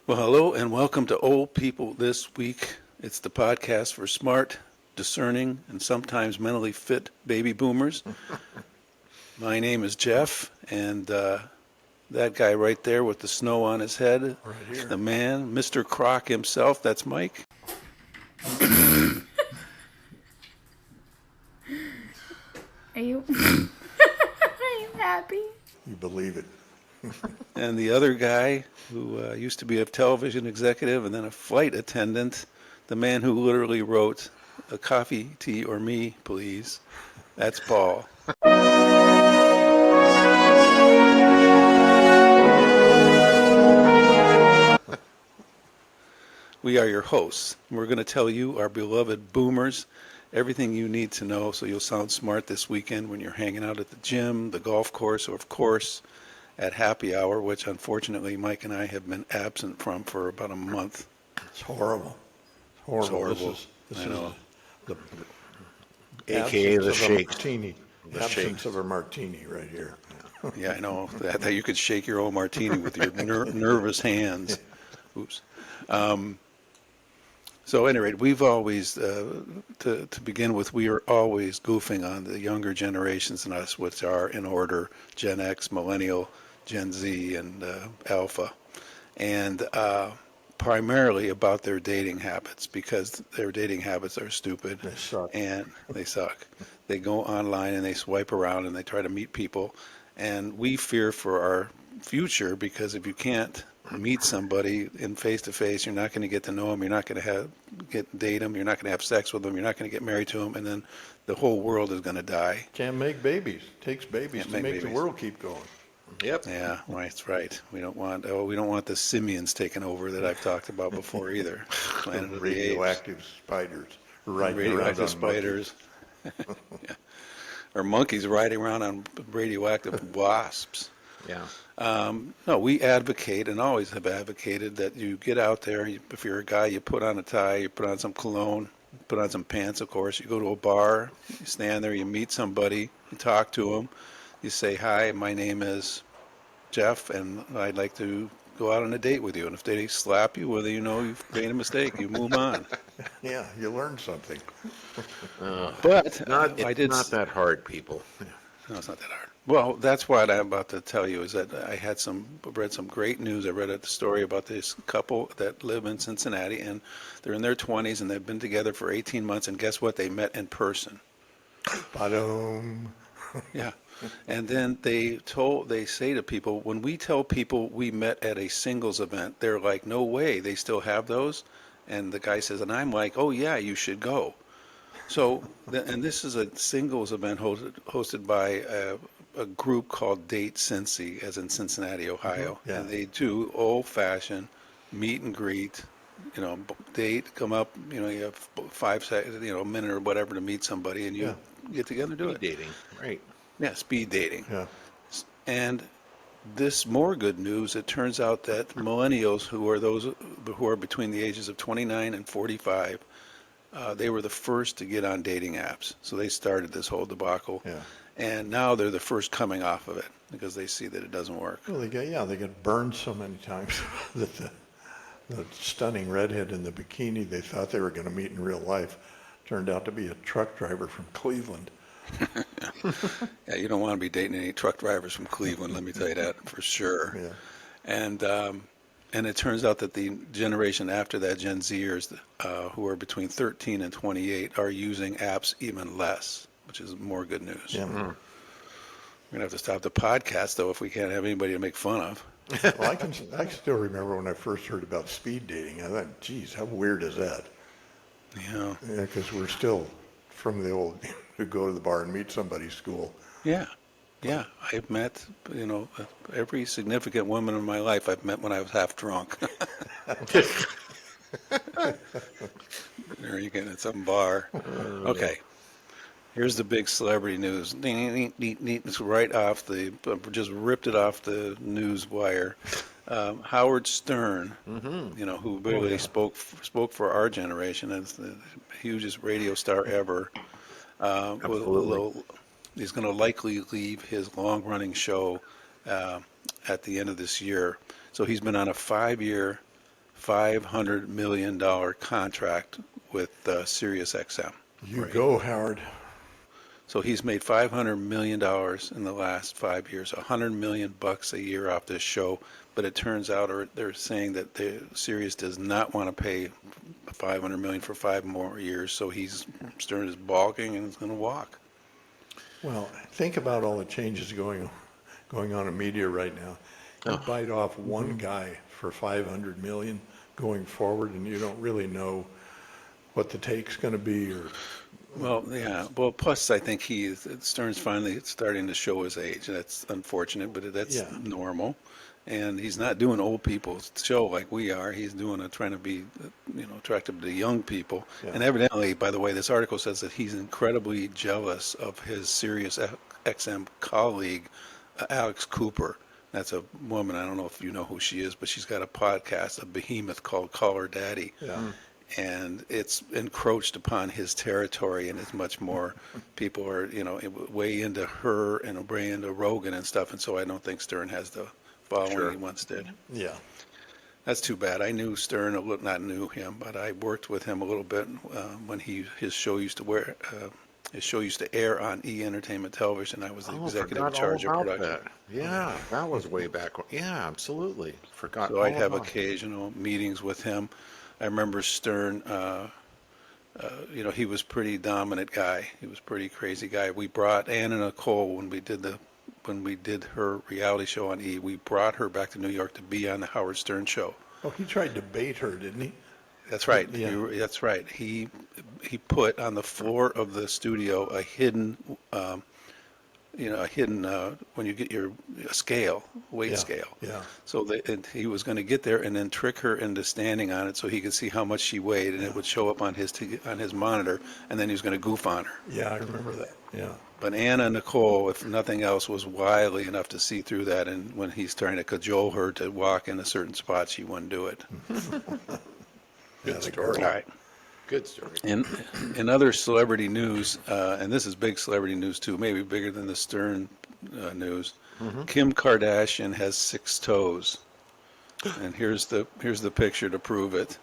Well, hello and welcome to Old People This Week. It's the podcast for smart, discerning, and sometimes mentally fit baby boomers. My name is Jeff, and that guy right there with the snow on his head, Right here. the man, Mr. Croc himself, that's Mike. Are you are you happy? You believe it. And the other guy who used to be a television executive and then a flight attendant, the man who literally wrote a coffee, tea, or me, please. That's Paul. We are your hosts. We're going to tell you, our beloved boomers, everything you need to know so you'll sound smart this weekend when you're hanging out at the gym, the golf course, or of course at happy hour, which unfortunately Mike and I have been absent from for about a month. It's horrible. Horrible. It's horrible. This I is know. the AKA the absence of a shake. martini. The Absence shakes. of a martini right here. Yeah, I know that you could shake your own martini with your nervous hands. Oops. So at any rate, we've always, to begin with, we are always goofing on the younger generations than us, which are in order Gen X, Millennial, Gen Z, and Alpha, and primarily about their dating habits, because their dating habits are stupid. They suck. And they suck. They go online and they swipe around and they try to meet people, and we fear for our future, because if you can't meet somebody in face to face, you're not going to get to know them, you're not going to date them, you're not going to have sex with them, you're not going to get married to them, and then the whole world is going to die. Can't make babies. Takes babies Can't to make make the babies. world keep going. Yep. Yeah, right, that's right. We don't want the simians taken over that I've talked about before either. Planet of the Apes. Radioactive spiders riding around Radioactive on spiders. Yeah. Or monkeys riding around on radioactive wasps. Yeah. No, we advocate and always have advocated that you get out there. If you're a guy, you put on a tie, you put on some cologne, put on some pants, of course. You go to a bar, you stand there, you meet somebody, you talk to them, you say, hi, my name is Jeff, and I'd like to go out on a date with you. And if they slap you, whether you know you've made a mistake, you move on. Yeah, you learned something. But It's not that hard, people. No, it's not that hard. Well, that's what I'm about to tell you, is that I read some great news. I read a story about this couple that live in Cincinnati, and they're in their 20s, and they've been together for 18 months, and guess what? They met in person. Ba-dum. Yeah. And then they say to people, when we tell people we met at a singles event, they're like, no way, they still have those? And the guy says, and I'm like, oh yeah, you should go. So, and this is a singles event hosted by a group called Date Cincy, as in Cincinnati, Ohio. Yeah. And they do old-fashioned meet and greet, date, come up, you have 5 seconds, a minute or whatever to meet somebody, and you get together and do it. Dating, right? Yeah, speed dating. Yeah. And this more good news, it turns out that millennials, who are between the ages of 29 and 45, they were the first to get on dating apps. So they started this whole debacle. Yeah. And now they're the first coming off of it because they see that it doesn't work. Well, they get burned so many times that the stunning redhead in the bikini they thought they were going to meet in real life turned out to be a truck driver from Cleveland. Yeah, you don't want to be dating any truck drivers from Cleveland, let me tell you that for sure. Yeah. And it turns out that the generation after that, Gen Zers, who are between 13 and 28, are using apps even less, which is more good news. Yeah. We're going to have to stop the podcast, though, if we can't have anybody to make fun of. Well, I still remember when I first heard about speed dating. I thought, geez, how weird is that? Yeah. Yeah, because we're still from the old, who go to the bar and meet somebody school. Yeah. Yeah. I've met, every significant woman in my life I've met when I was half drunk. There you get at some bar. Okay. Here's the big celebrity news. It's right off just ripped it off the news wire. Howard Stern, who really spoke for our generation as the hugest radio star ever. He's going to likely leave his long-running show at the end of this year. So he's been on a 5-year $500 million contract with Sirius XM. You go, Howard. So he's made $500 million in the last 5 years, $100 million bucks a year off this show. But it turns out, or they're saying that the Sirius does not want to pay $500 million for 5 more years. So Stern is balking and is going to walk. Well, think about all the changes going on in media right now. You bite off one guy for 500 million going forward, and you don't really know what the take's going to be. Or Well, yeah. Well, plus I think Stern's finally starting to show his age. That's unfortunate, but that's normal. And he's not doing old people's show like we are. He's trying to be, attractive to young people. Yeah. And evidently, by the way, this article says that he's incredibly jealous of his Sirius XM colleague, Alex Cooper. That's a woman. I don't know if you know who she is, but she's got a podcast, a behemoth called Call Her Daddy. yeah. And it's encroached upon his territory, and it's much more people are, way into her and way into Rogan and stuff. And so I don't think Stern has the following he once did. Yeah. That's too bad. I knew Stern, not knew him, but I worked with him a little bit when his show used to air on E! Entertainment Television. I was the executive in charge of production. That. Yeah, that was way back. Yeah, absolutely. Forgot. So I'd have occasional meetings with him. I remember Stern, he was pretty dominant guy. He was a pretty crazy guy. We brought Anna Nicole when we did her reality show on E! We brought her back to New York to be on the Howard Stern show. Oh, he tried to bait her, didn't he? That's right. Yeah. That's right. He put on the floor of the studio a hidden, when you get your weight scale. Yeah. So he was going to get there and then trick her into standing on it so he could see how much she weighed, and it would show up on his monitor, and then he was going to goof on her. Yeah, I remember that. Yeah. But Anna Nicole, if nothing else, was wily enough to see through that, and when he's trying to cajole her to walk in a certain spot, she wouldn't do it. Good story. All right. Good story. In other celebrity news, and this is big celebrity news too, maybe bigger than the Stern news. Kim Kardashian has 6 toes, and here's the picture to prove it.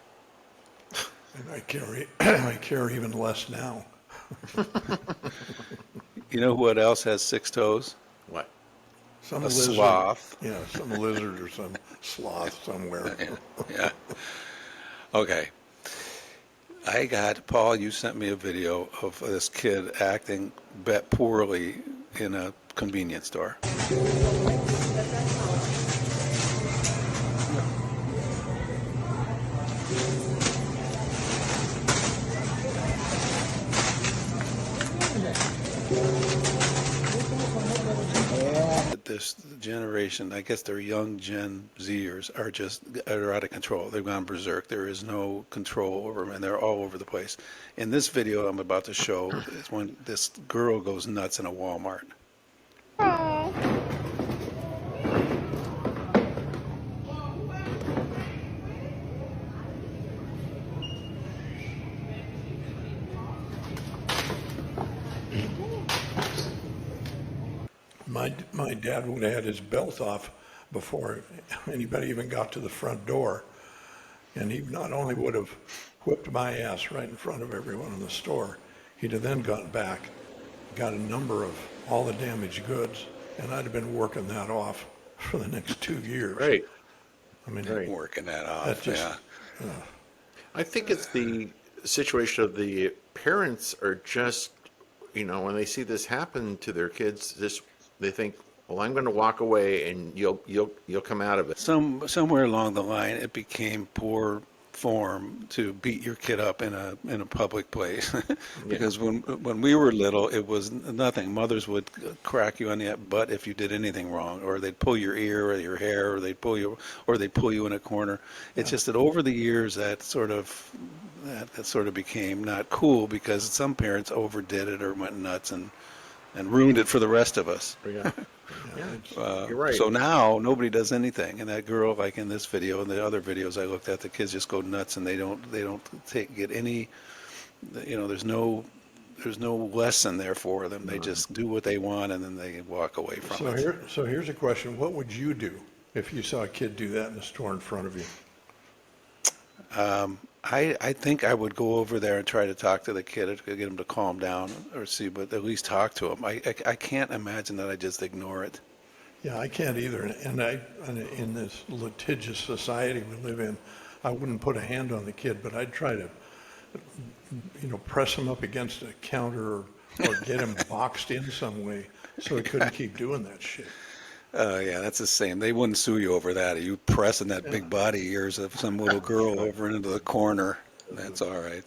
And I care even less now. You know what else has 6 toes? What? Some A lizard. sloth. Yeah, some lizard or some sloth somewhere. Yeah. Okay. Paul, you sent me a video of this kid acting poorly in a convenience store. This generation, I guess they're young Gen Zers, are out of control. They've gone berserk. There is no control over them, and they're all over the place. In this video I'm about to show is when this girl goes nuts in a Walmart. My dad would have had his belt off before anybody even got to the front door. And he not only would have whipped my ass right in front of everyone in the store, he'd have then gone back, got a number of all the damaged goods, and I'd have been working that off for the next 2 years. Right. I mean, Right. Working that off, That's just- yeah. I think it's the situation of the parents are just, when they see this happen to their kids, they think, well, I'm going to walk away and you'll come out of it. Somewhere along the line, it became poor form to beat your kid up in a public place. Because when we were little, it was nothing. Mothers would crack you on the butt if you did anything wrong, or they'd pull your ear or your hair, or they'd pull you in a corner. It's just that over the years that sort of became not cool because some parents overdid it or went nuts and ruined it for the rest of us. Yeah. You're right. So now nobody does anything, and that girl, like in this video and the other videos I looked at, the kids just go nuts and they don't get any, there's no lesson there for them. They just do what they want and then they walk away from it. So here's a question. What would you do if you saw a kid do that in the store in front of you? I think I would go over there and try to talk to the kid, or get him to calm down, or see, but at least talk to him. I can't imagine that I just ignore it. Yeah, I can't either. And in this litigious society we live in, I wouldn't put a hand on the kid, but I'd try to, press him up against a counter or get him boxed in some way so he couldn't keep doing that shit. Yeah, that's the same. They wouldn't sue you over that. Are you pressing that big body of yours of some little girl over into the corner? That's all right.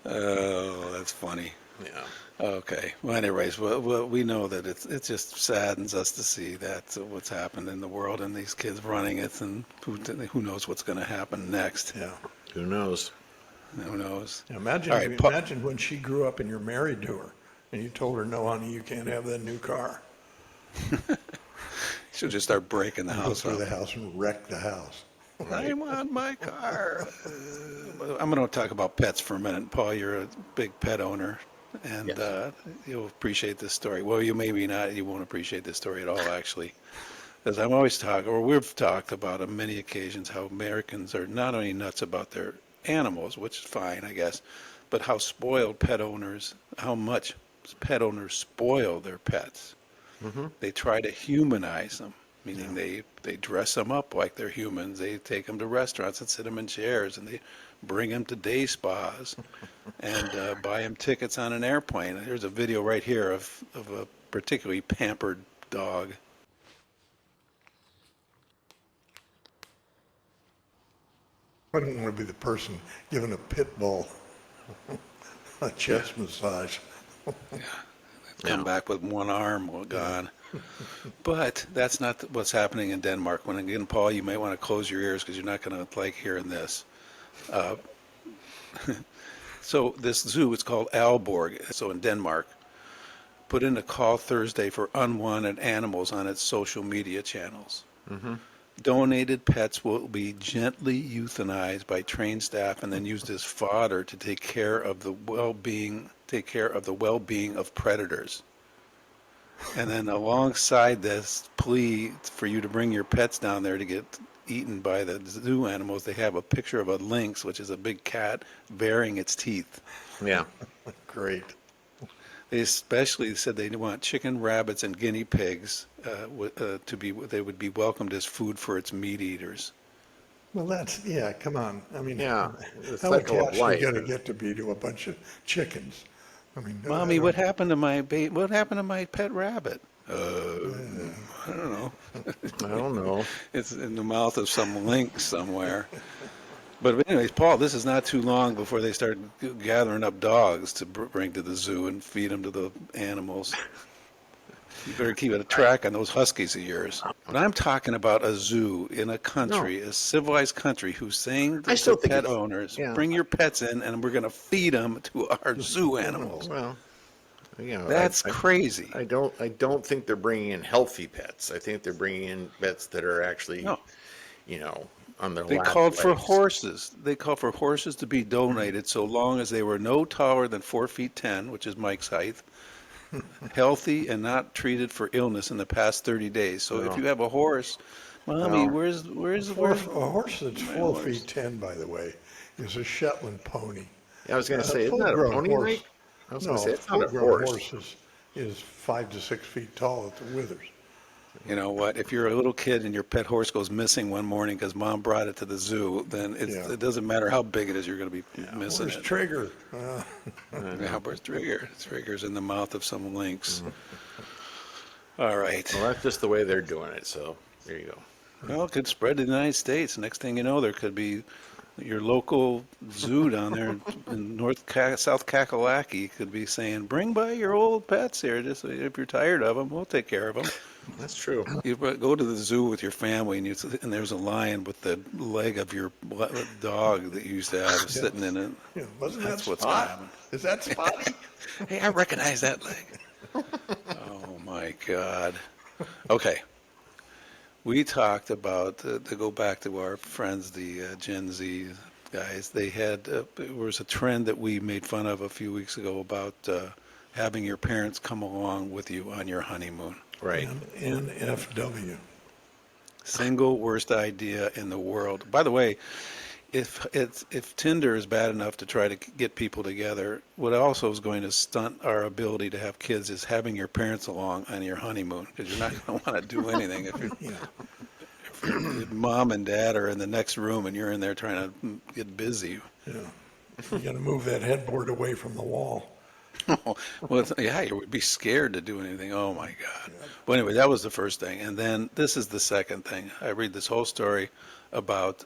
Oh, that's funny. Yeah. Okay. Well, anyways, we know that it just saddens us to see that what's happened in the world and these kids running it, and who knows what's going to happen next. Yeah. Who knows? Who knows? Yeah, imagine, All right, imagine when she grew up and you're married to her and you told her, no, honey, you can't have that new car. She'll just start breaking the Go house through up. the house and wreck the house. I want my car. I'm going to talk about pets for a minute. Paul, you're a big pet owner, and Yes. you'll appreciate this story. Well, you maybe not. You won't appreciate this story at all, actually. Because I'm always talking, or we've talked about on many occasions, how Americans are not only nuts about their animals, which is fine, I guess, but how spoiled pet owners, how much pet owners spoil their pets. They try to humanize them, meaning they dress them up like they're humans. They take them to restaurants and sit them in chairs, and they bring them to day spas and buy them tickets on an airplane. There's a video right here of a particularly pampered dog. I don't want to be the person giving a pit bull a chest massage. Come back with one arm gone. But that's not what's happening in Denmark. When again, Paul, you may want to close your ears because you're not going to like hearing this. So this zoo, it's called Aalborg, so in Denmark, put in a call Thursday for unwanted animals on its social media channels. Donated pets will be gently euthanized by trained staff and then used as fodder to take care of the well-being of predators. And then alongside this plea for you to bring your pets down there to get eaten by the zoo animals, they have a picture of a lynx, which is a big cat, baring its teeth. Yeah. Great. They especially said they want chicken, rabbits, and guinea pigs they would be welcomed as food for its meat eaters. Well, come on. I mean, Yeah, the how cycle of attached are life. you going to get to be to a bunch of chickens? I mean, Mommy, what happened to my pet rabbit? I don't know. I don't know. It's in the mouth of some lynx somewhere. But anyways, Paul, this is not too long before they start gathering up dogs to bring to the zoo and feed them to the animals. You better keep a track on those huskies of yours. But I'm talking about a zoo in a country, a civilized country, who's saying I still to think pet it's- owners, yeah. bring your pets in and we're going to feed them to our zoo animals. Well, That's crazy. I don't think they're bringing in healthy pets. I think they're bringing in pets that are actually, No. On their They last called for legs. horses. They called for horses to be donated so long as they were no taller than 4'10", which is Mike's height, healthy and not treated for illness in the past 30 days. So if you have a horse, Mommy, No. where's a horse that's 4'10", by the way, is a Shetland pony. Yeah, I was going to say, A isn't that a full-grown pony, horse- Mike? I was No, going to say, it's not a full-grown horse. is 5 to 6 feet tall at the withers. You know what? If you're a little kid and your pet horse goes missing one morning because Mom brought it to the zoo, then it doesn't matter how big it is, you're going to be missing Where's it. Trigger? Yeah, where's Trigger? Trigger's in the mouth of some lynx. All right. Well, that's just the way they're doing it, so there you go. Well, it could spread to the United States. Next thing you know, there could be your local zoo down there in South Kakalaki could be saying, bring by your old pets here. Just if you're tired of them, we'll take care of them. That's true. You go to the zoo with your family, and there's a lion with the leg of your dog that you used to have sitting in it. Yeah, wasn't That's that what's Spot? gonna happen. Is that Spotty? Hey, I recognize that leg. Oh my God. Okay. We talked about, to go back to our friends, the Gen Z guys, they had, there was a trend that we made fun of a few weeks ago about having your parents come along with you on your honeymoon. Right. NFW. Single worst idea in the world. By the way, if Tinder is bad enough to try to get people together, what also is going to stunt our ability to have kids is having your parents along on your honeymoon, because you're not going to want to do anything Yeah. if your mom and dad are in the next room and you're in there trying to get busy. Yeah. You got to move that headboard away from the wall. Well, yeah, you would be scared to do anything. Oh my God. Well, anyway, that was the first thing. And then this is the second thing. I read this whole story about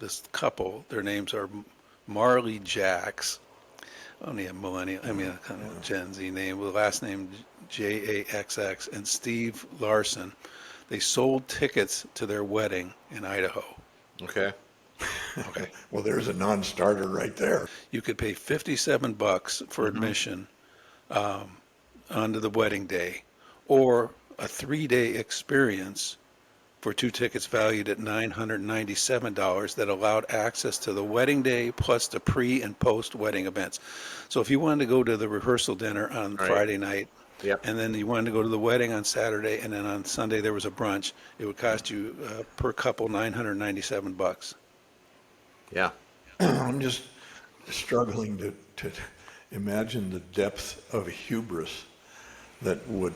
this couple. Their names are Marley Jacks. Only a millennial, I mean, a kind of Gen Z name, with the last name Jaxx, and Steve Larson. They sold tickets to their wedding in Idaho. Okay. Okay. Well, there's a non-starter right there. You could pay $57 for admission onto the wedding day, or a 3-day experience for 2 tickets valued at $997 that allowed access to the wedding day plus the pre and post wedding events. So if you wanted to go to the rehearsal dinner on Right. Friday night, Yep. and then you wanted to go to the wedding on Saturday, and then on Sunday there was a brunch, it would cost you per couple $997. Yeah. I'm just struggling to imagine the depth of hubris that would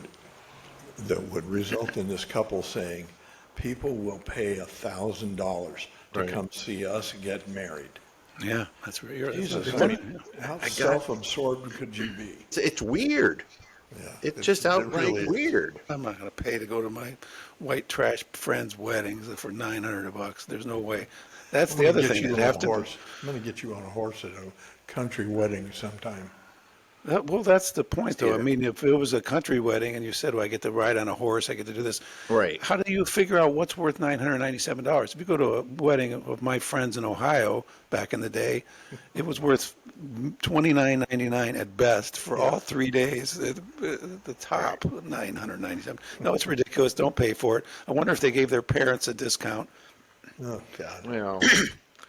result in this couple saying, people will pay $1,000 to Right. come see us get married. Yeah, that's where you're. Jesus, that's I funny. mean, how self-absorbed could you be? It's weird. Yeah, It's just outright really is. weird. I'm not going to pay to go to my white trash friends' weddings for $900. There's no way. That's I'm the gonna other get thing. you You'd on a have to. horse. I'm going to get you on a horse at a country wedding sometime. Well, that's the point, though. I Either. mean, if it was a country wedding and you said, "Well, I get to ride on a horse, I get to do this," Right. How do you figure out what's worth $997? If you go to a wedding of my friends in Ohio back in the day, it was worth $29.99 at best for all 3 days. At the top, $997. No, it's ridiculous. Don't pay for it. I wonder if they gave their parents a discount. Oh, God. Well,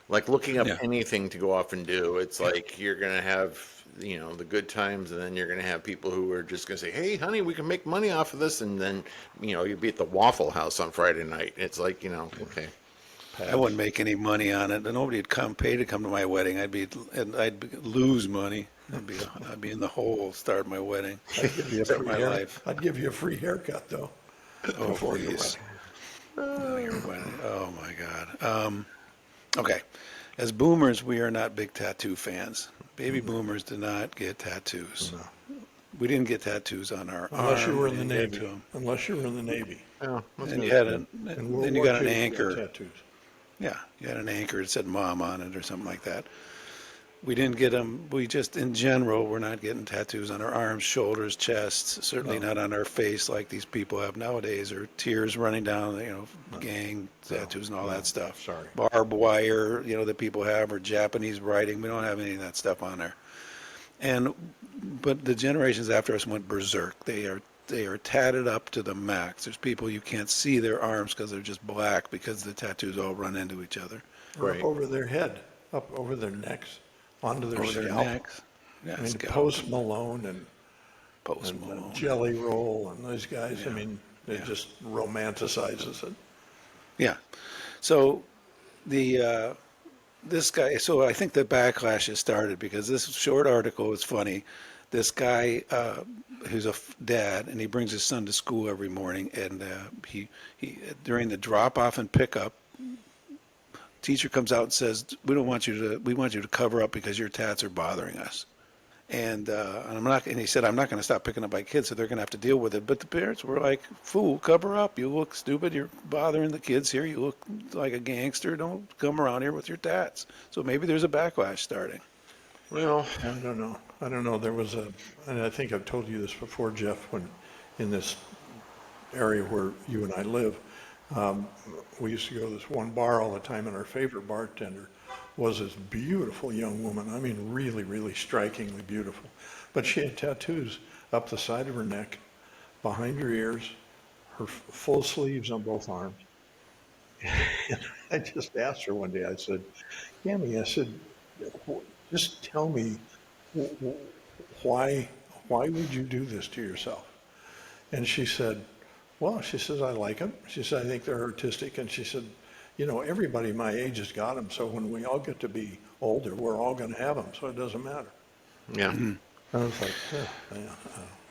like looking up Yeah. anything to go off and do, it's like you're going to have, the good times, and then you're going to have people who are just going to say, hey, honey, we can make money off of this. And then, you'd be at the Waffle House on Friday night. It's like, okay. I wouldn't make any money on it. Nobody would pay to come to my wedding. I'd lose money. I'd be in the hole. Start my wedding. I'd give you a Start free my hair- life. I'd give you a free haircut, though, Oh, before your please. wedding. Your wedding. Oh my God. Okay. As boomers, we are not big tattoo fans. Baby boomers did not get tattoos. We didn't get tattoos on our Unless arm. you were in We the didn't get Navy. to 'em. Unless you were in the Navy. Yeah, that's And good. you had In then World you War got an II, you anchor. tattoos. Yeah, you had an anchor that said mom on it or something like that. We didn't get them. We just, in general, we're not getting tattoos on our arms, shoulders, chests, certainly not on our face like these people have nowadays, or tears running down, gang tattoos and all that stuff. Sorry. Barbed wire, that people have, or Japanese writing. We don't have any of that stuff on there. But the generations after us went berserk. They are tatted up to the max. There's people you can't see their arms because they're just black because the tattoos all run into each other. Or Right. up over their head, up over their necks, onto their Over their scalp. necks. Yeah, I mean, scalp. Post Malone and Post Malone. Jelly Roll and those guys, I mean, it Yeah. just romanticizes it. Yeah. So this guy, so I think the backlash has started because this short article is funny. This guy who's a dad, and he brings his son to school every morning, and he during the drop off and pickup, teacher comes out and says, we want you to cover up because your tats are bothering us. And he said, I'm not going to stop picking up my kids, so they're going to have to deal with it. But the parents were like, fool, cover up. You look stupid. You're bothering the kids here. You look like a gangster. Don't come around here with your tats. So maybe there's a backlash starting. Well, I don't know. There was and I think I've told you this before, Jeff, when in this area where you and I live, we used to go to this one bar all the time, and our favorite bartender was this beautiful young woman. I mean, really, really strikingly beautiful. But she had tattoos up the side of her neck, behind her ears, her full sleeves on both arms. And I just asked her one day, I said, Yami, I said, just tell me why would you do this to yourself? And she said, well, she says, I like them. She said, I think they're artistic. And she said, everybody my age has got them, so when we all get to be older, we're all going to have them, so it doesn't matter. Yeah. I was like, yeah,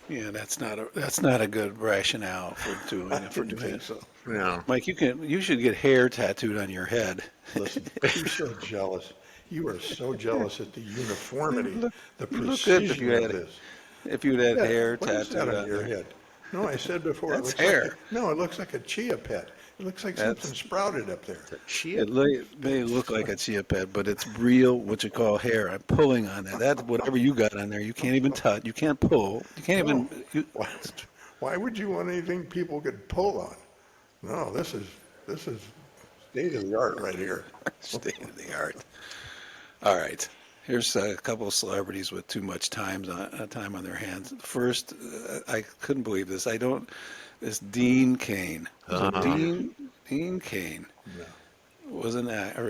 Yeah, that's not a good rationale for doing I it. didn't think so. Yeah. Mike, you should get hair tattooed on your head. Listen, you're so jealous. You are so jealous at the uniformity, the You look good if precision you of had this. if you'd had Yeah, hair what is tattooed that on on your there. head? No, I said before, it That's looks hair. like, no, it looks like a chia pet. It looks like That's- something sprouted up there. Chia. It may look like a chia pet, but it's real, what you call hair. I'm pulling on that. That's whatever you got on there. You can't even touch. You can't pull. You can't No. even. Why would you want anything people could pull on? No, this is state of the art right here. State of the art. All right. Here's a couple of celebrities with too much time on their hands. First, I couldn't believe this. This Dean Cain. So Dean Cain was an actor.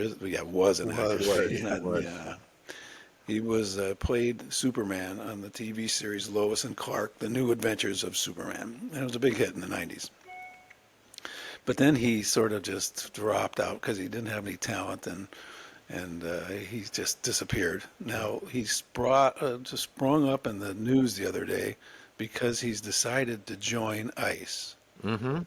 Was an actor. Was, He's not. was. Yeah. He was played Superman on the TV series Lois and Clark: The New Adventures of Superman, and it was a big hit in the '90s. But then he sort of just dropped out because he didn't have any talent, and he just disappeared. Now he's just sprung up in the news the other day because he's decided to join ICE. Mm-hmm.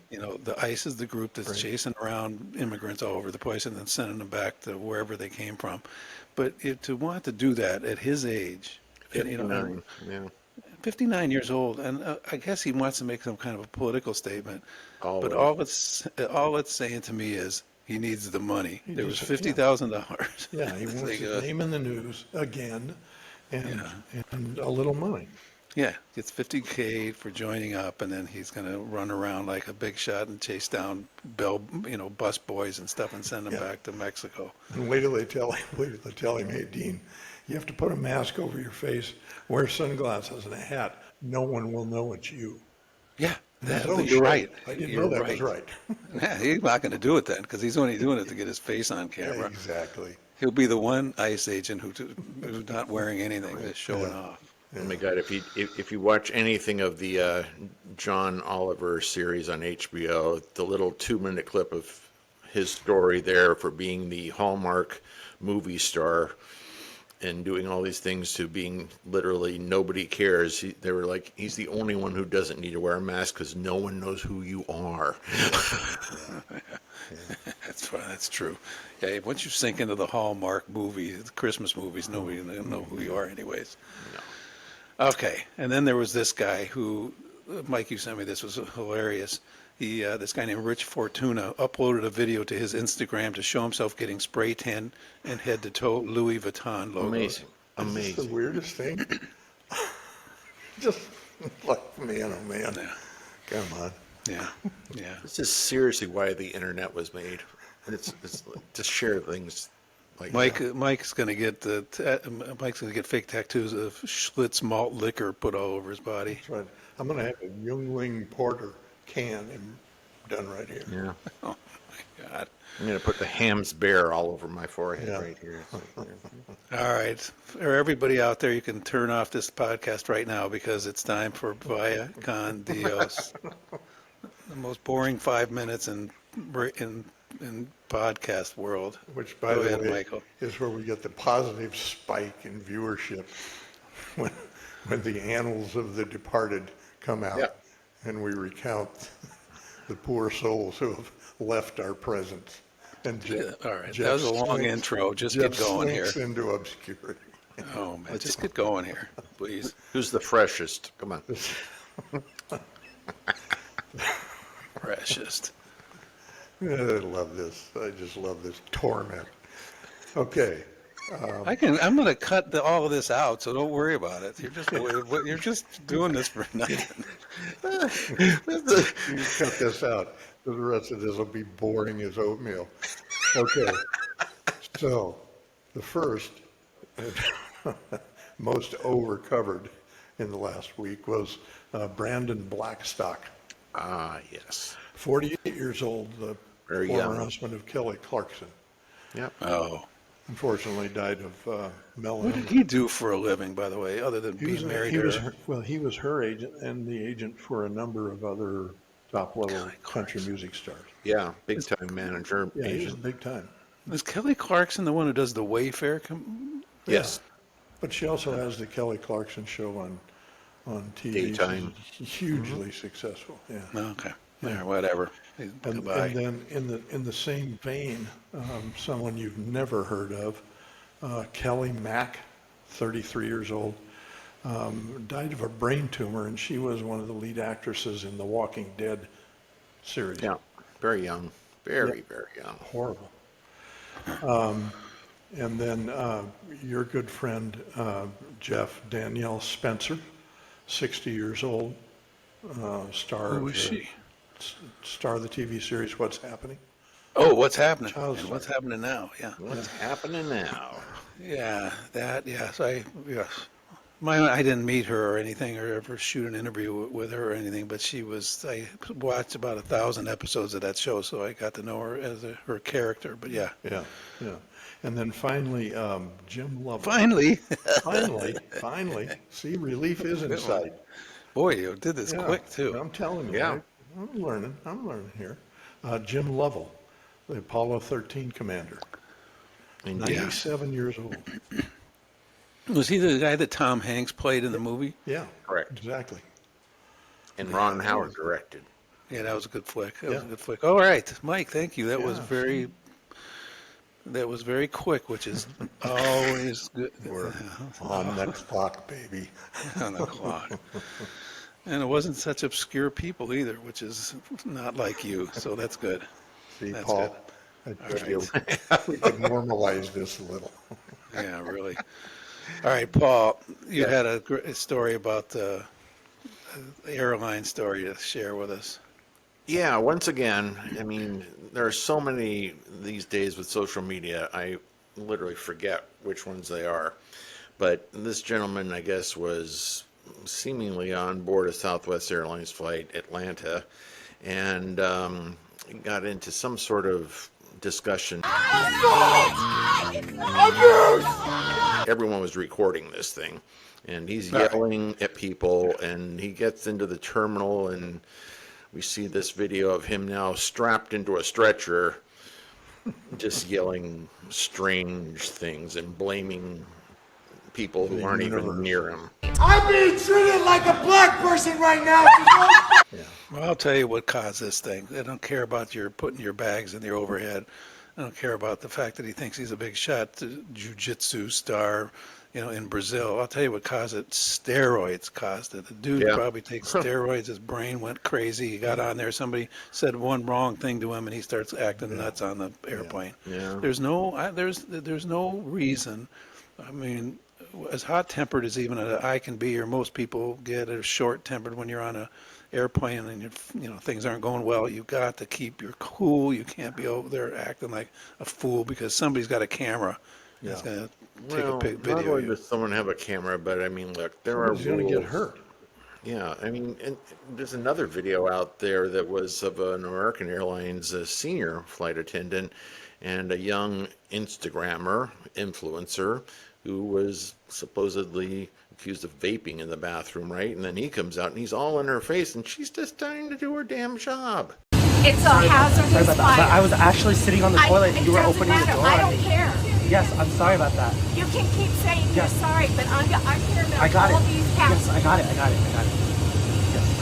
The ICE is the group that's chasing around immigrants all over the place and then sending them back to wherever they came from. But to want to do that at his age, 59. Yeah. 59 years old, and I guess he wants to make some kind of a political statement. Always. But all it's saying to me is he needs the money. There was just- $50,000. Yeah, he wants Like, his name in the news again, and a little money. Yeah, gets $50K for joining up, and then he's going to run around like a big shot and chase down bus boys and stuff and send them back to Mexico. And wait till they tell him, hey, Dean, you have to put a mask over your face, wear sunglasses and a hat. No one will know it's you. Yeah, Oh, you're shit. right. I didn't You're know that was right. Yeah, he's not going to do it then because he's only doing it to get his face on camera. Exactly. He'll be the one ICE agent who's not wearing anything, just showing off. Oh my God! If you watch anything of the John Oliver series on HBO, the little 2-minute clip of his story there for being the Hallmark movie star and doing all these things to being literally nobody cares. They were like, he's the only one who doesn't need to wear a mask because no one knows who you are. That's true. Yeah, once you sink into the Hallmark movie, the Christmas movies, nobody will know who you are anyways. Okay, and then there was this guy who, Mike, you sent me this, was hilarious. This guy named Rich Fortuna uploaded a video to his Instagram to show himself getting spray tan and head to toe Louis Vuitton logos. Amazing. It's Amazing. the weirdest thing. Just like, man, oh man. Yeah. Come on. Yeah, yeah. This is seriously why the internet was made. It's to share things like that. Mike's gonna get fake tattoos of Schlitz malt liquor put all over his body. That's right. I'm going to have a Youngling Porter can done right here. Yeah. Oh my God. I'm going to put the Ham's Bear all over my forehead Yeah. right here. All right, for everybody out there, you can turn off this podcast right now because it's time for Vaya con Dios, the most boring 5 minutes in podcast world. Which, by Go the ahead, way, Michael. is where we get the positive spike in viewership when the annals of the departed come out Yeah. and we recount the poor souls who have left our presence. And All right, that was a long intro. Just Jeff get going here. slinks into obscurity. Oh man, just get going here, please. Who's the freshest? Come on. Precious. I love this. I just love this torment. Okay. I'm going to cut all of this out, so don't worry about it. You're just doing this for nothing. You cut this out. The rest of this will be boring as oatmeal. Okay. So, the first, most overcovered in the last week was Brandon Blackstock, Ah, yes. 48 years old, the Very former young. husband of Kelly Clarkson. Yep. Oh, Unfortunately, died of what did melanoma. he do for a living, by the way, other than being married to her? He was her agent and the agent for a number of other top level country music stars. Yeah, big time manager, Yeah, he's Asian. big time. Is Kelly Clarkson the one who does the Wayfair? Yes, But she also has the Kelly Clarkson show on TV. Daytime. She's hugely successful, yeah. Okay, there, whatever. Goodbye. And then in the same vein, someone you've never heard of, Kelly Mack, 33 years old, died of a brain tumor, and she was one of the lead actresses in the Walking Dead series. yeah, very young, very young. Horrible. And then your good friend, Jeff, Danielle Spencer, 60 years old, star Who is of she? star of the TV series What's Happening? Oh, what's happening? Child's And what's Play. happening now? Yeah. What's happening now? Yeah, that, yes, yes. I didn't meet her or anything or ever shoot an interview with her or anything, but I watched about 1,000 episodes of that show, so I got to know her as her character, but yeah. Yeah, yeah. And then finally, Jim Lovell. Finally, Finally. See, relief is in sight. boy, you did this Yeah, quick too. I'm telling you. Yeah. I'm learning here. Jim Lovell, the Apollo 13 commander, And 97 years old. Was he the guy that Tom Hanks played in the movie? Yeah. Correct. Exactly. and Ron Howard directed. Yeah, that was a good flick. That was a Yeah. good flick. All right, Mike, thank you. That was very quick, which is always good. We're on next clock, baby. On the clock. And it wasn't such obscure people either, which is not like you, so that's good. See, That's Paul, good. I feel we could normalize this a little. Yeah, really. All right, Paul, you had a great story about the airline story to share with us. Yeah, once again, I mean, there are so many these days with social media, I literally forget which ones they are. But this gentleman, I guess, was seemingly on board a Southwest Airlines flight, Atlanta, and got into some sort of discussion. Everyone was recording this thing, and he's yelling at people, and he gets into the terminal, and we see this video of him now strapped into a stretcher, just yelling strange things and blaming people who aren't even near him. I'm being treated like a black person right now. Well, I'll tell you what caused this thing. I don't care about your putting your bags in your overhead. I don't care about the fact that he thinks he's a big shot jujitsu star, in Brazil. I'll tell you what caused it. Steroids caused it. The dude probably takes steroids. His brain went crazy. He got on there. Somebody said one wrong thing to him, and he starts acting nuts on the airplane. Yeah. There's no reason. I mean, as hot-tempered as even an I can be, or most people get, are short-tempered when you're on a airplane and things aren't going well. You got to keep your cool. You can't be over there acting like a fool because somebody's got a camera that's going to take a big Not video. only of you. does someone have a camera, but I mean, look, there are He's going to get rules. hurt. Yeah, I mean, and there's another video out there that was of an American Airlines senior flight attendant and a young Instagrammer, influencer, who was supposedly accused of vaping in the bathroom, right? And then he comes out and he's all in her face, and she's just trying to do her damn job. It's a hazardous But fire. I was actually sitting on the toilet. It You were doesn't opening the matter. door. I on don't me. care. Yes, I'm sorry about that. You can keep saying you're Yes. sorry, but I care about I got all it. these Yes, passengers. I got it.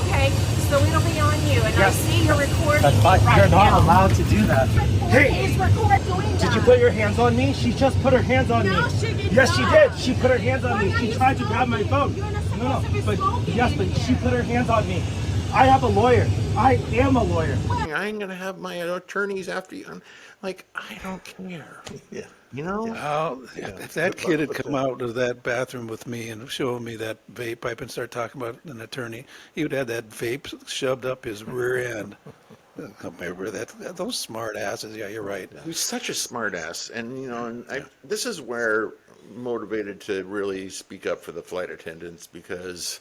Okay, so it'll be on you, and I Yes. see you're recording That's me fine. right You're not now. allowed to do that. Please record doing that. Did you put your hands on me? She just put her hands on No, me. she did Yes, not. she did. She put her hands on Why me. are She you tried to grab my phone. You're not supposed No, to be but smoking yes, but she anywhere. put her hands on me. I have a lawyer. I am a lawyer. I ain't gonna have my attorneys after you. I'm like, I don't care. Yeah. You know? Well, if that kid had come out of that bathroom with me and showed me that vape pipe and started talking about an attorney, he would have that vape shoved up his rear end. Remember that? Those smart asses. Yeah, you're right. He's such a smartass, and this is where I'm motivated to really speak up for the flight attendants, because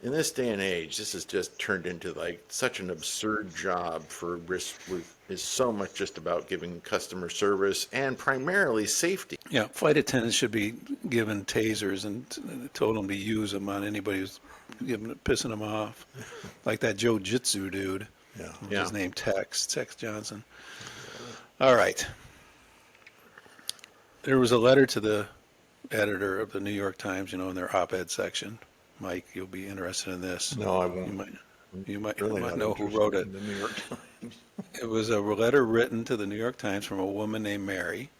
in this day and age, this has just turned into like such an absurd job for risk. Is so much just about giving customer service and primarily safety. Yeah, flight attendants should be given tasers and told them to use them on anybody who's pissing them off, like that jujitsu dude. Yeah. Yeah. His name Tex Johnson. All right. There was a letter to the editor of the New York Times, in their op-ed section. Mike, you'll be interested in this. No, I You won't. might, you might, Really might not know who interested wrote it. in the New York Times. It was a letter written to the New York Times from a woman named Mary.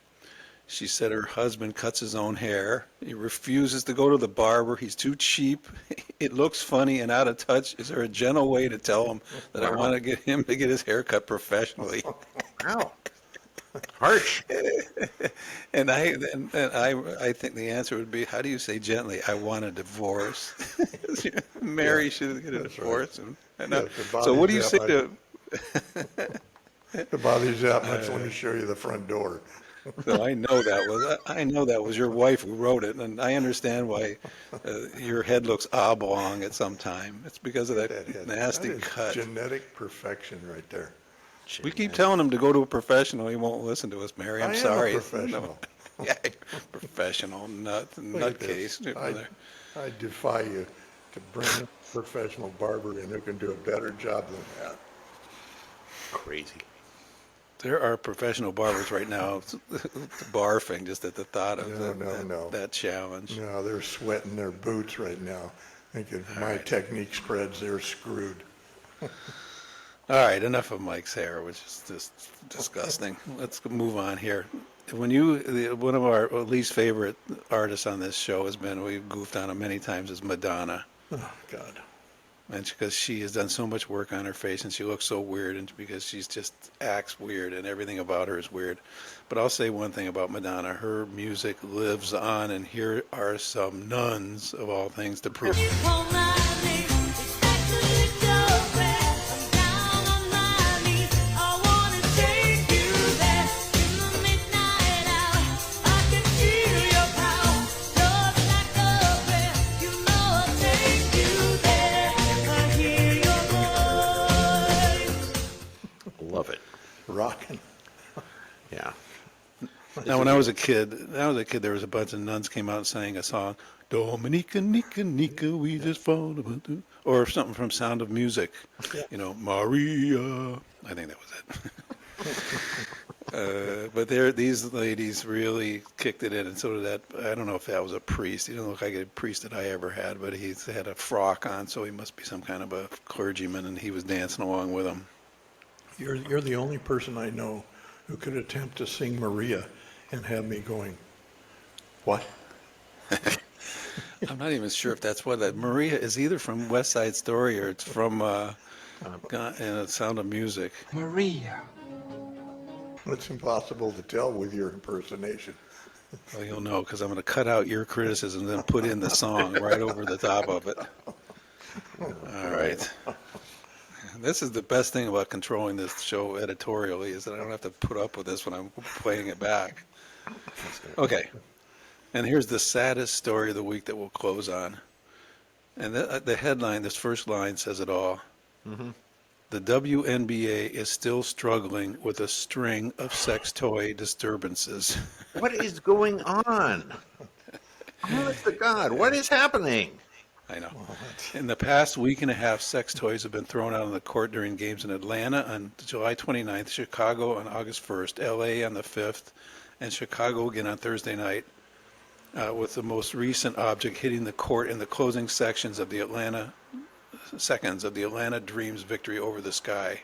She said her husband cuts his own hair. He refuses to go to the barber. He's too cheap. It looks funny and out of touch. Is there a gentle way to tell him that I want to get him to get his hair cut professionally? Wow. Harsh. And I think the answer would be, how do you say gently, I want a divorce? Mary should get a divorce. So what do you say to... If it bothers you that much, let me show you the front door. So I know that was your wife who wrote it, and I understand why your head looks oblong at some time. It's because of that nasty That is cut. genetic perfection right there. We keep telling him to go to a professional. He won't listen to us, Mary. I'm I am a sorry. professional. No. Yeah, professional Look at this. nutcase. I defy you to bring a professional barber in who can do a better job than that. Crazy. There are professional barbers right now barfing just at the thought of No. that challenge. No, they're sweating their boots right now. Thinking if my technique spreads, they're screwed. All right, enough of Mike's hair, which is just disgusting. Let's move on here. One of our least favorite artists on this show has been, we've goofed on him many times, is Madonna. Oh, God. And because she has done so much work on her face and she looks so weird, and because she's just acts weird and everything about her is weird. But I'll say one thing about Madonna. Her music lives on, and here are some nuns, of all things, to prove it. Love it. Rocking. Yeah. Now, when I was a kid, there was a bunch of nuns came out and sang a song, Dominica, Nika, Nika, we just fall about to, or something from Sound of Music, Maria. I think that was it. But these ladies really kicked it in, and so did that. I don't know if that was a priest. He didn't look like a priest that I ever had, but he had a frock on, so he must be some kind of a clergyman, and he was dancing along with them. You're the only person I know who could attempt to sing Maria and have me going, what? I'm not even sure if that's what that Maria is, either from West Side Story or it's from Sound of Music. Maria. It's impossible to tell with your impersonation. Well, you'll know because I'm going to cut out your criticism and then put in the song right over the top of it. All right. This is the best thing about controlling this show editorially, is that I don't have to put up with this when I'm playing it back. Okay. And here's the saddest story of the week that we'll close on. And the headline, this first line says it all. Mm-hmm. The WNBA is still struggling with a string of sex toy disturbances. What is going on? Honest to God, what is happening? I know. In the past week and a half, sex toys have been thrown out on the court during games in Atlanta on July 29th, Chicago on August 1st, LA on the 5th, and Chicago again on Thursday night, with the most recent object hitting the court in the closing seconds of the Atlanta Dreams victory over the Sky.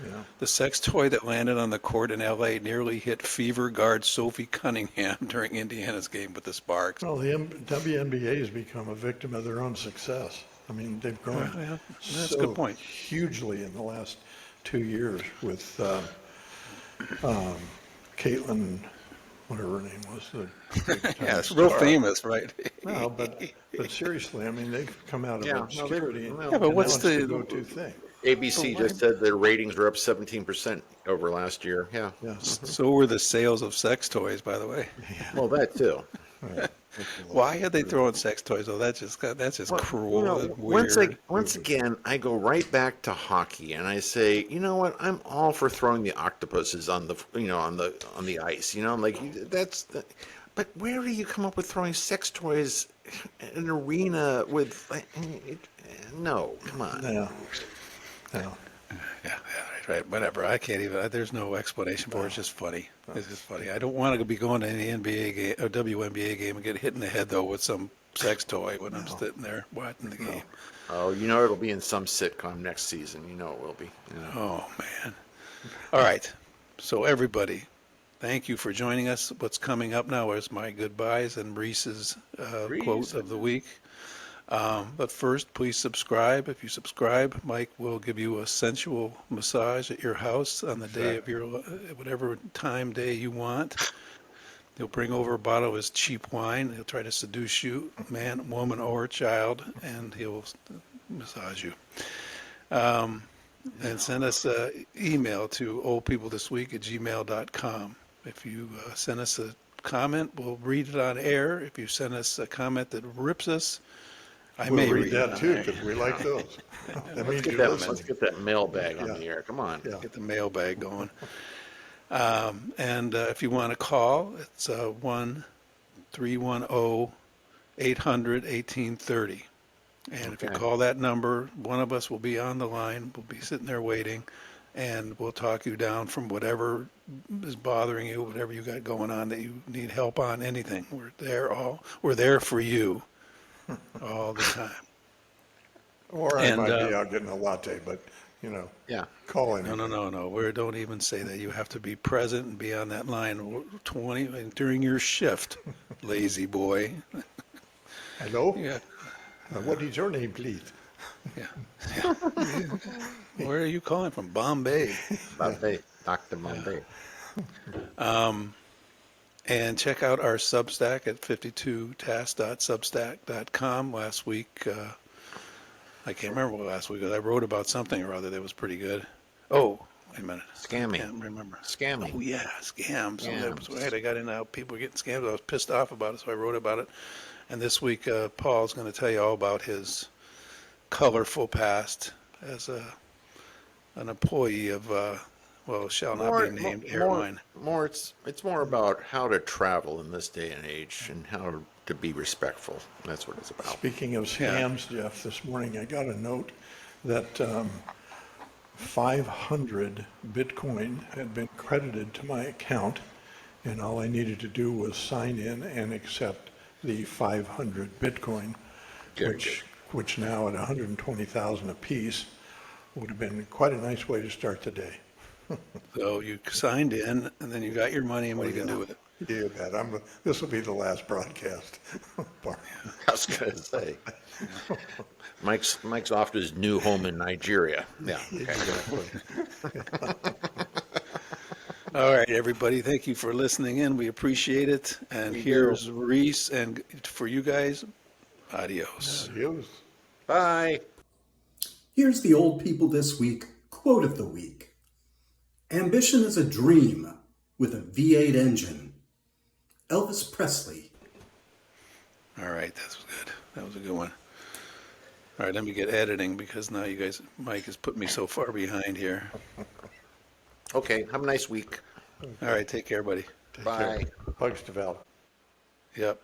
Yeah. The sex toy that landed on the court in L.A. nearly hit Fever guard Sophie Cunningham during Indiana's game with the Sparks. Well, the WNBA has become a victim of their own success. I mean, they've grown that's a good point. Hugely in the last 2 years with Caitlin, whatever her name was. Yeah, it's real famous, right? No, but seriously, I mean, they've come out of obscurity. But what's the go-to thing? ABC just said their ratings were up 17% over last year. Yeah. So were the sales of sex toys, by the way. Well, that too. Right. Why are they throwing sex toys? though? That's just cruel. And weird. Once again, I go right back to hockey, and I say, you know what? I'm all for throwing the octopuses on the on the ice. I'm like, but where do you come up with throwing sex toys in an arena with? No, come on. No. right. Whatever. I can't even. There's no explanation for it. It's just funny. It's just funny. I don't want to be going to any NBA game or WNBA game and get hit in the head though with some sex toy when I'm sitting there watching the game. Oh, you know it'll be in some sitcom next season. You know it will be. Yeah. Oh man. All right. So everybody, thank you for joining us. What's coming up now is my goodbyes and Reese's quote of the week. But first, please subscribe. If you subscribe, Mike will give you a sensual massage at your house on the day of your whatever day you want. He'll bring over a bottle of his cheap wine. He'll try to seduce you, man, woman, or child, and he'll massage you. And send us an email to oldpeoplethisweek@gmail.com. If you send us a comment, we'll read it on air. If you send us a comment that rips us, I may We'll read read it that on too, air. because we like those. That means you're Let's listening. get that mailbag on the air. Come on. Yeah. Get the mailbag going. And if you want to call, it's 1-310-800-1830. And if you Okay. call that number, one of us will be on the line. We'll be sitting there waiting, and we'll talk you down from whatever is bothering you, whatever you got going on that you need help on, anything. We're there for you all the time. Or I And, might be out getting a latte, but, Yeah. call in. No. Don't even say that. You have to be present and be on that line 20 during your shift, lazy boy. Hello? Yeah. What is your name, please? Yeah. Where are you calling from? Bombay. Bombay. Dr. Bombay. And check out our Substack at 52task.substack.com. Last week, I can't remember what last week was. I wrote about something or other that was pretty good. Oh, wait a minute. Scamming. I can't remember. Scamming. Oh, yeah, scams. So that was Scams. right. I got into how people were getting scammed. I was pissed off about it, so I wrote about it. And this week, Paul's going to tell you all about his colorful past as an employee of, shall not be named airline. It's more about how to travel in this day and age and how to be respectful. That's what it's about. Speaking of scams, Jeff, this morning I got a note that 500 Bitcoin had been credited to my account, and all I needed to do was sign in and accept the 500 Bitcoin, which now at 120,000 apiece would have been quite a nice way to start the day. So you signed in, and then you got your money, and what are you going to do with it? You bet. This will be the last broadcast. Bart. I was going to say. Mike's off to his new home in Nigeria. Yeah. Okay. All right, everybody, thank you for listening in. We appreciate it. And here's Reese, and for you guys, adios. Adios. Bye. Here's the Old People This Week quote of the week. Ambition is a dream with a V8 engine. Elvis Presley. All right, that was good. That was a good one. All right, let me get editing because now you guys, Mike has put me so far behind here. Okay. Have a nice week. All right, take care, buddy. Bye. Hugs to Val. Yep.